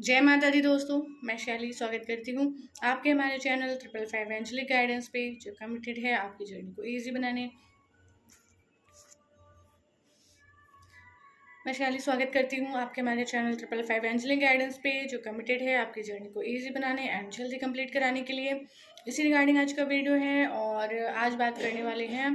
जय माता दी दोस्तों, मैं शैली स्वागत करती हूँ आपके हमारे चैनल 555 एंजलिक गाइडेंस पे, जो कमिटेड है आपकी जर्नी को इजी बनाने। मैं शैली स्वागत करती हूँ आपके हमारे चैनल 555 एंजलिक गाइडेंस पे, जो कमिटेड है आपकी जर्नी को इजी बनाने एंड जल्दी कंप्लीट कराने के लिए। इसी रिगार्डिंग आज का वीडियो है और आज बात करने वाले हैं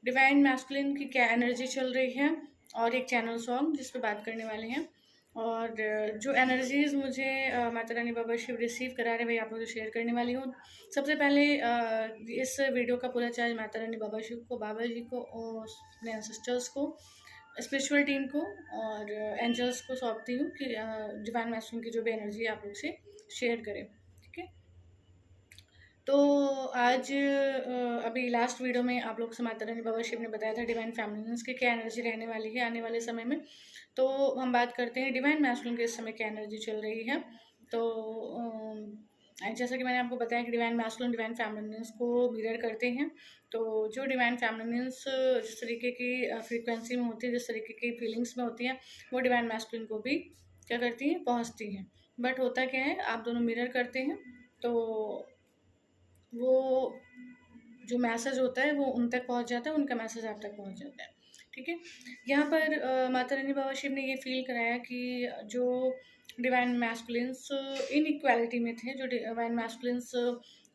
डिवाइन मैस्कुलिन की क्या एनर्जी चल रही है और एक चैनल सॉन्ग जिस पे बात करने वाले हैं। और जो एनर्जीज़ मुझे माता रानी बाबा शिव रिसीव करा रहे हैं वही आप लोगों से शेयर करने वाली हूँ। सबसे पहले इस वीडियो का पूरा चार्ज माता रानी बाबा शिव को, बाबा जी को और अपने एंसेस्टर्स को, स्पिरिचुअल टीम को और एंजल्स को सौंपती हूँ कि डिवाइन मैस्कुलिन की जो भी एनर्जी आप लोग से शेयर करें। ठीक है, तो आज अभी लास्ट वीडियो में आप लोग से माता रानी बाबा शिव ने बताया था डिवाइन फेमिनिन्स की क्या एनर्जी रहने वाली है आने वाले समय में। तो हम बात करते हैं डिवाइन मैस्कुलिन के इस समय क्या एनर्जी चल रही है। तो जैसा कि मैंने आपको बताया कि डिवाइन मैस्कुलिन डिवाइन फेमिनिन्स को मिरर करते हैं। तो जो डिवाइन फेमिनिन्स जिस तरीके की फ्रीक्वेंसी में होती है, जिस तरीके की फीलिंग्स में होती हैं, वो डिवाइन मैस्कुलिन को भी क्या करती हैं, पहुँचती हैं। बट होता क्या है, आप दोनों मिरर करते हैं तो वो जो मैसेज होता है वो उन तक पहुंच जाता है, उनका मैसेज आप तक पहुंच जाता है। ठीक है, यहाँ पर माता रानी बाबा शिव ने ये फील कराया कि जो डिवाइन मैस्कुलिन्स इन इक्वालिटी में थे, जो डिवाइन मैस्कुलिन्स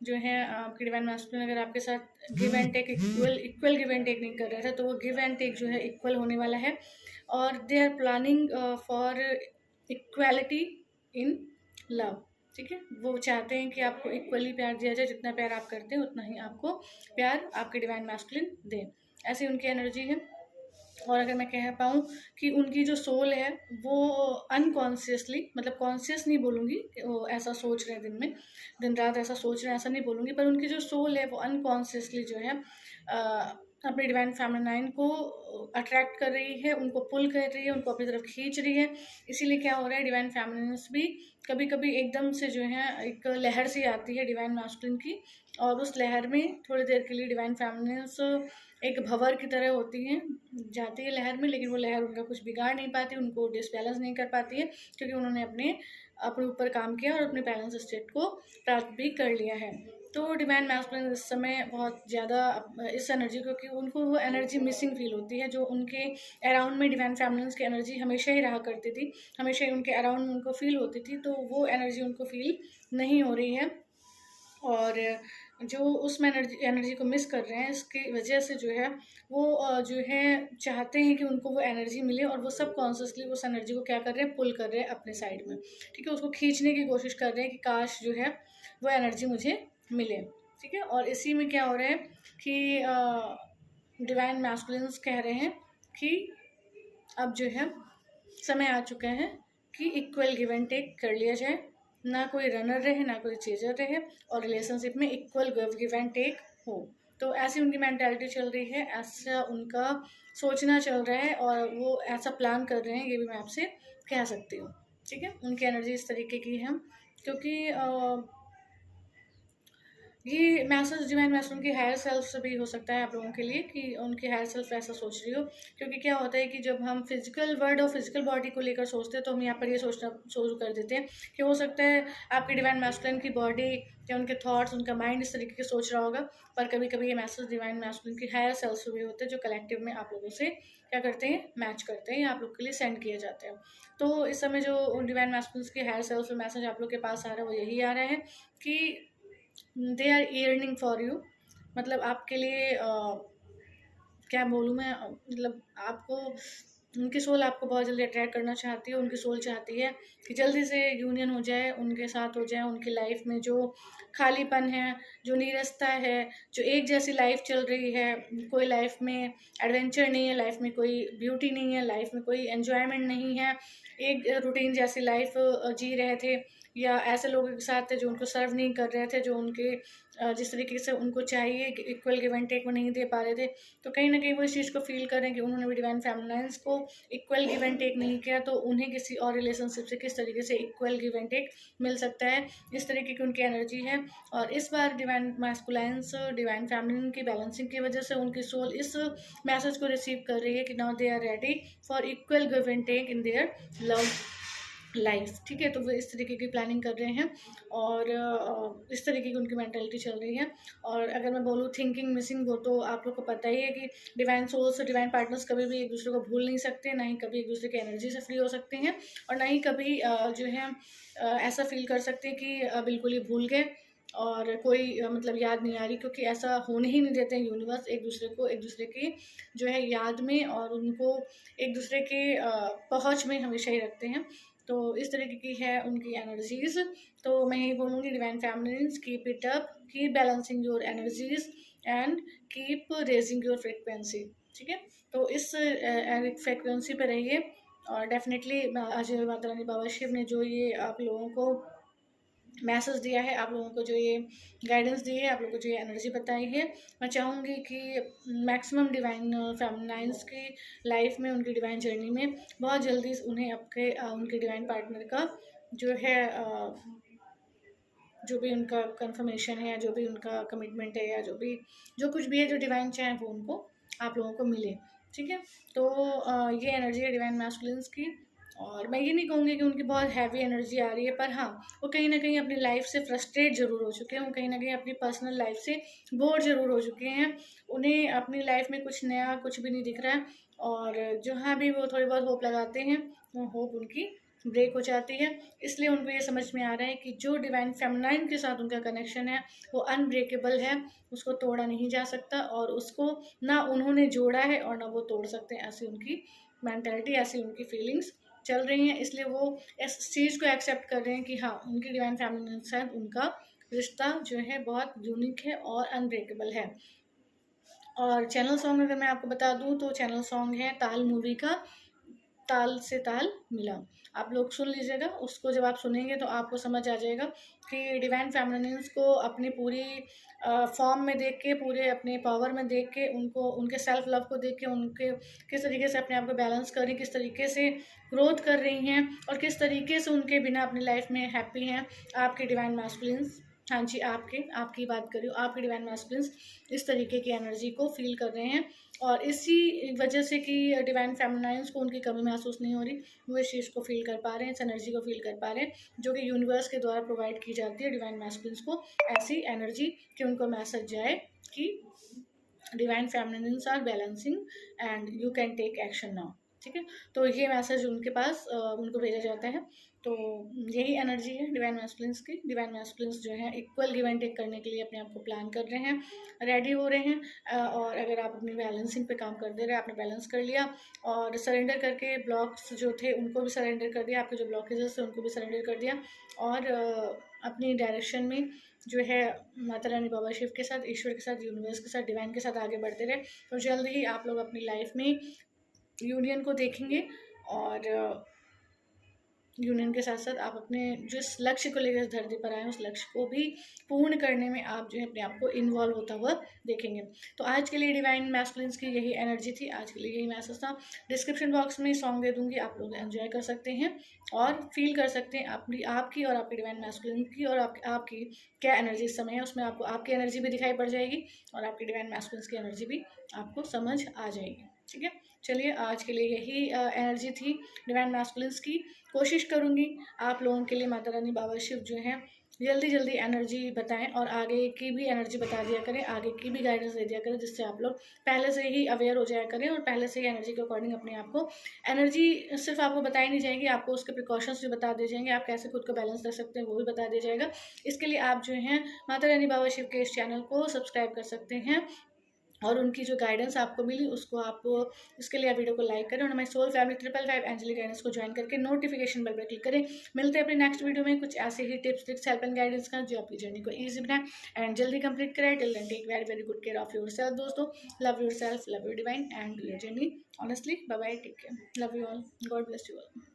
जो है आपके डिवाइन मैस्कुलिन अगर आपके साथ give and take equal give and take नहीं कर रहे थे, तो वो गिव एंड टेक जो है इक्वल होने वाला है। और they are planning for equality in love. ठीक है, वो चाहते हैं कि आपको इक्वली प्यार दिया जाए, जितना प्यार आप करते हैं उतना ही आपको प्यार आपके डिवाइन मैस्कुलिन दें, ऐसी उनकी एनर्जी है। और अगर मैं कह पाऊँ कि उनकी जो सोल है वो अनकॉन्शियसली, मतलब कॉन्शियस नहीं बोलूँगी, वो ऐसा सोच रहे हैं दिन रात ऐसा सोच रहे हैं ऐसा नहीं बोलूँगी, पर उनकी जो सोल है वो अनकॉन्शियसली जो है अपनी डिवाइन फेमिनाइन को अट्रैक्ट कर रही है, उनको पुल कर रही है, उनको अपनी तरफ खींच रही है। इसीलिए क्या हो रहा है, डिवाइन फेमिनिन्स भी कभी कभी एकदम से जो है एक लहर सी आती है डिवाइन मैस्कुलिन की, और उस लहर में थोड़ी देर के लिए डिवाइन फेमिनिन्स एक भंवर की तरह होती हैं, जाती है लहर में, लेकिन वो लहर उनका कुछ बिगाड़ नहीं पाती, उनको डिसबैलेंस नहीं कर पाती है, क्योंकि उन्होंने अपने ऊपर काम किया और अपने बैलेंस स्टेट को प्राप्त भी कर लिया है। तो डिवाइन मैस्कुलिन इस समय बहुत ज़्यादा इस एनर्जी, क्योंकि उनको वो एनर्जी मिसिंग फील होती है जो उनके अराउंड में डिवाइन फेमिनिन्स की एनर्जी हमेशा ही रहा करती थी, हमेशा ही उनके अराउंड में उनको फील होती थी, तो वो एनर्जी उनको फील नहीं हो रही है। और जो उस एनर्जी को मिस कर रहे हैं, इसकी वजह से जो है वो जो है चाहते हैं कि उनको वो एनर्जी मिले, और वो सब कॉन्शियसली उस एनर्जी को क्या कर रहे हैं, पुल कर रहे हैं अपने साइड में। ठीक है, उसको खींचने की कोशिश कर रहे हैं कि काश जो है वो एनर्जी मुझे मिले। ठीक है, और इसी में क्या हो रहा है कि डिवाइन मैस्कुलिन्स कह रहे हैं कि अब जो है समय आ चुका है कि इक्वल गिव एंड टेक कर लिया जाए, ना कोई रनर रहे ना कोई चेजर रहे, और रिलेशनशिप में इक्वल गिव एंड टेक हो। तो ऐसी उनकी मेंटालिटी चल रही है, ऐसा उनका सोचना चल रहा है, और वो ऐसा प्लान कर रहे हैं, ये भी मैं आपसे कह सकती हूँ। ठीक है, उनकी एनर्जी इस तरीके की है, क्योंकि ये मैसेज डिवाइन मैसेज उनकी हायर सेल्फ से भी हो सकता है आप लोगों के लिए, कि उनकी हायर सेल्फ ऐसा सोच रही हो। क्योंकि क्या होता है कि जब हम फिजिकल वर्ल्ड और फिजिकल बॉडी को लेकर सोचते हैं, तो हम यहाँ पर ये सोचना शुरू कर देते हैं कि हो सकता है आपकी डिवाइन मैस्कुलिन की बॉडी या उनके थॉट्स, उनका माइंड इस तरीके के सोच रहा होगा, पर कभी कभी ये मैसेज डिवाइन मैस्कुलिन की हायर सेल्फ से भी होते हैं, जो कलेक्टिव में आप लोगों से क्या करते हैं, मैच करते हैं, या आप लोग के लिए सेंड किए जाते हैं। तो इस समय जो डिवाइन मैस्कुलिन की हायर सेल्फ से मैसेज आप लोग के पास आ रहा है वो यही आ रहा है कि दे आर ईयर्निंग फॉर यू। मतलब आपके लिए क्या बोलूँ मैं, मतलब आपको उनकी सोल आपको बहुत जल्दी अट्रैक्ट करना चाहती है। उनकी सोल चाहती है कि जल्दी से यूनियन हो जाए, उनके साथ हो जाए। उनकी लाइफ में जो खालीपन है, जो नीरसता है, जो एक जैसी लाइफ चल रही है, कोई लाइफ में एडवेंचर नहीं है, लाइफ में कोई ब्यूटी नहीं है, लाइफ में कोई एन्जॉयमेंट नहीं है, एक रूटीन जैसी लाइफ जी रहे थे, या ऐसे लोगों के साथ थे जो उनको सर्व नहीं कर रहे थे, जो उनके जिस तरीके से उनको चाहिए इक्वल गिव एंड टेक वो नहीं दे पा रहे थे। तो कहीं ना कहीं वो इस चीज़ को फील कर रहे हैं कि उन्होंने भी डिवाइन फेमिनाइन्स को इक्वल गिव एंड टेक नहीं किया, तो उन्हें किसी और रिलेशनशिप से किस तरीके से इक्वल गिव एंड टेक मिल सकता है। इस तरीके की उनकी एनर्जी है, और इस बार डिवाइन मैस्कुलाइंस डिवाइन फेमिनिन की बैलेंसिंग की वजह से उनकी सोल इस मैसेज को रिसीव कर रही है कि now they are ready for equal give and take in their love life, ठीक है। तो वो इस तरीके की प्लानिंग कर रहे हैं और इस तरीके की उनकी मेंटालिटी चल रही है। और अगर मैं बोलूँ थिंकिंग मिसिंग, वो तो आप लोग को पता ही है कि डिवाइन सोल्स, डिवाइन पार्टनर्स कभी भी एक दूसरे को भूल नहीं सकते, ना ही कभी एक दूसरे की एनर्जी से फ्री हो सकते हैं, और ना ही कभी जो है ऐसा फील कर सकते हैं कि बिल्कुल ही भूल गए और कोई मतलब याद नहीं आ रही, क्योंकि ऐसा होने ही नहीं देते हैं यूनिवर्स एक दूसरे को, एक दूसरे की जो है याद में, और उनको एक दूसरे के पहुँच में हमेशा ही रखते हैं। तो इस तरीके की है उनकी एनर्जीज। तो मैं यही बोलूँगी divine feminines, keep it up, keep balancing your energies and keep raising your frequency, ठीक है। तो इस फ्रिक्वेंसी पे रहिए, और डेफिनेटली आज माता रानी बाबा शिव ने जो ये आप लोगों को मैसेज दिया है, आप लोगों को जो ये गाइडेंस दी है, आप लोगों को जो ये एनर्जी बताई है, मैं चाहूँगी कि मैक्सिमम डिवाइन फेमिनाइंस की लाइफ में, उनकी डिवाइन जर्नी में बहुत जल्दी उन्हें आपके उनके डिवाइन पार्टनर का जो है जो भी उनका कंफर्मेशन है, या जो भी उनका कमिटमेंट है, या जो कुछ भी है जो डिवाइन चाहे, वो उनको आप लोगों को मिले, ठीक है। तो ये एनर्जी है डिवाइन मैस्कुलिन्स की। और मैं ये नहीं कहूँगी कि उनकी बहुत हैवी एनर्जी आ रही है, पर हाँ, वो कहीं ना कहीं अपनी लाइफ से फ्रस्ट्रेट ज़रूर हो चुके हैं, वो कहीं ना कहीं अपनी पर्सनल लाइफ से बोर ज़रूर हो चुके हैं। उन्हें अपनी लाइफ में कुछ नया कुछ भी नहीं दिख रहा है, और जहाँ भी वो थोड़ी बहुत होप लगाते हैं, वो होप उनकी ब्रेक हो जाती है। इसलिए उनको ये समझ में आ रहा है कि जो डिवाइन फेमिनाइन के साथ उनका कनेक्शन है वो अनब्रेकेबल है, उसको तोड़ा नहीं जा सकता, और उसको ना उन्होंने जोड़ा है और ना वो तोड़ सकते हैं। ऐसी उनकी मैंटेलिटी, ऐसी उनकी फीलिंग्स चल रही हैं। इसलिए वो इस चीज़ को एक्सेप्ट कर रहे हैं कि हाँ, उनकी डिवाइन फेमिनाइन के साथ उनका रिश्ता जो है बहुत यूनिक है और अनब्रेकेबल है। और चैनल सॉन्ग अगर मैं आपको बता दूँ तो चैनल सॉन्ग है ताल मूवी का ताल से ताल मिला। आप लोग सुन लीजिएगा, उसको जब आप सुनेंगे तो आपको समझ आ जाएगा कि डिवाइन फेमिनिन्स को अपनी पूरी फॉर्म में देख के, पूरे अपने पावर में देख के, उनको उनके सेल्फ लव को देख के, उनके किस तरीके से अपने आप को बैलेंस कर रही, किस तरीके से ग्रोथ कर रही हैं, और किस तरीके से उनके बिना अपनी लाइफ में हैप्पी हैं आपके डिवाइन मैस्कुलिन्स। हाँ जी, आपकी बात कर रही हूँ, आपके डिवाइन मैस्कुलिन्स इस तरीके की एनर्जी को फील कर रहे हैं, और इसी वजह से कि डिवाइन फेमिनाइंस को उनकी कमी महसूस नहीं हो रही, वो इस चीज़ को फील कर पा रहे हैं, इस एनर्जी को फील कर पा रहे हैं, जो कि यूनिवर्स के द्वारा प्रोवाइड की जाती है डिवाइन मैस्कुलिन्स को, ऐसी एनर्जी कि उनको मैसेज जाए कि divine feminines are balancing and you can take action now, ठीक है। तो ये मैसेज उनके पास उनको भेजा जाता है। तो यही एनर्जी है डिवाइन मैस्कुलिन्स की। डिवाइन मैस्कुलिन्स जो है इक्वल गिव एंड टेक करने के लिए अपने आप को प्लान कर रहे हैं, रेडी हो रहे हैं। और अगर आप अपनी बैलेंसिंग पे काम कर दे रहे हैं, आपने बैलेंस कर लिया और सरेंडर करके ब्लॉक्स जो थे उनको भी सरेंडर कर दिया, आपके जो ब्लॉकेजेस थे उनको भी सरेंडर कर दिया, और अपनी डायरेक्शन में जो है माता रानी बाबा शिव के साथ, ईश्वर के साथ, यूनिवर्स के साथ, डिवाइन के साथ आगे बढ़ते रहे, तो जल्द ही आप लोग अपनी लाइफ में यूनियन को देखेंगे, और यूनियन के साथ साथ आप अपने जिस लक्ष्य को लेकर धरती पर आए, उस लक्ष्य को भी पूर्ण करने में आप जो है अपने आप को इन्वॉल्व होता हुआ देखेंगे। तो आज के लिए डिवाइन मैस्कुलिन्स की यही एनर्जी थी, आज के लिए यही मैसेज था। डिस्क्रिप्शन बॉक्स में सॉन्ग दे दूंगी, आप लोग एंजॉय कर सकते हैं और फील कर सकते हैं आपकी और आपकी डिवाइन मैस्कुलिन की, और आपकी क्या एनर्जी इस समय है, उसमें आपको आपकी एनर्जी भी दिखाई पड़ जाएगी और आपकी डिवाइन मैस्कुलिन्स की एनर्जी भी आपको समझ आ जाएगी, ठीक है। चलिए, आज के लिए यही एनर्जी थी डिवाइन मैस्कुलिन्स की। कोशिश करूँगी आप लोगों के लिए माता रानी बाबा शिव जो है जल्दी एनर्जी बताएं, और आगे की भी एनर्जी बता दिया करें, आगे की भी गाइडेंस दे दिया करें, जिससे आप लोग पहले से ही अवेयर हो जाया करें, और पहले से ही एनर्जी के अकॉर्डिंग अपने आप को, एनर्जी सिर्फ आपको बताई नहीं जाएगी, आपको उसके प्रिकॉशंस भी बता दिए जाएंगे, आप कैसे खुद को बैलेंस रख सकते हैं वो भी बता दिया जाएगा। इसके लिए आप जो हैं माता रानी बाबा शिव के इस चैनल को सब्सक्राइब कर सकते हैं, और उनकी जो गाइडेंस आपको मिली उसको आप उसके लिए आप वीडियो को लाइक करें, और हमारी सोल फैमिली 555 एंजलिक गाइडेंस को ज्वाइन करके नोटिफिकेशन बेल पर क्लिक करें। मिलते हैं अपने नेक्स्ट वीडियो में कुछ ऐसे ही tips tricks help and guidance का, जो आपकी जर्नी को ईजी बनाए एंड जल्दी कंप्लीट कराए। Till then take very very good care of yourself दोस्तों, love yourself, love your divine and your journey honestly. Bye bye, take care, love you all, God bless you all.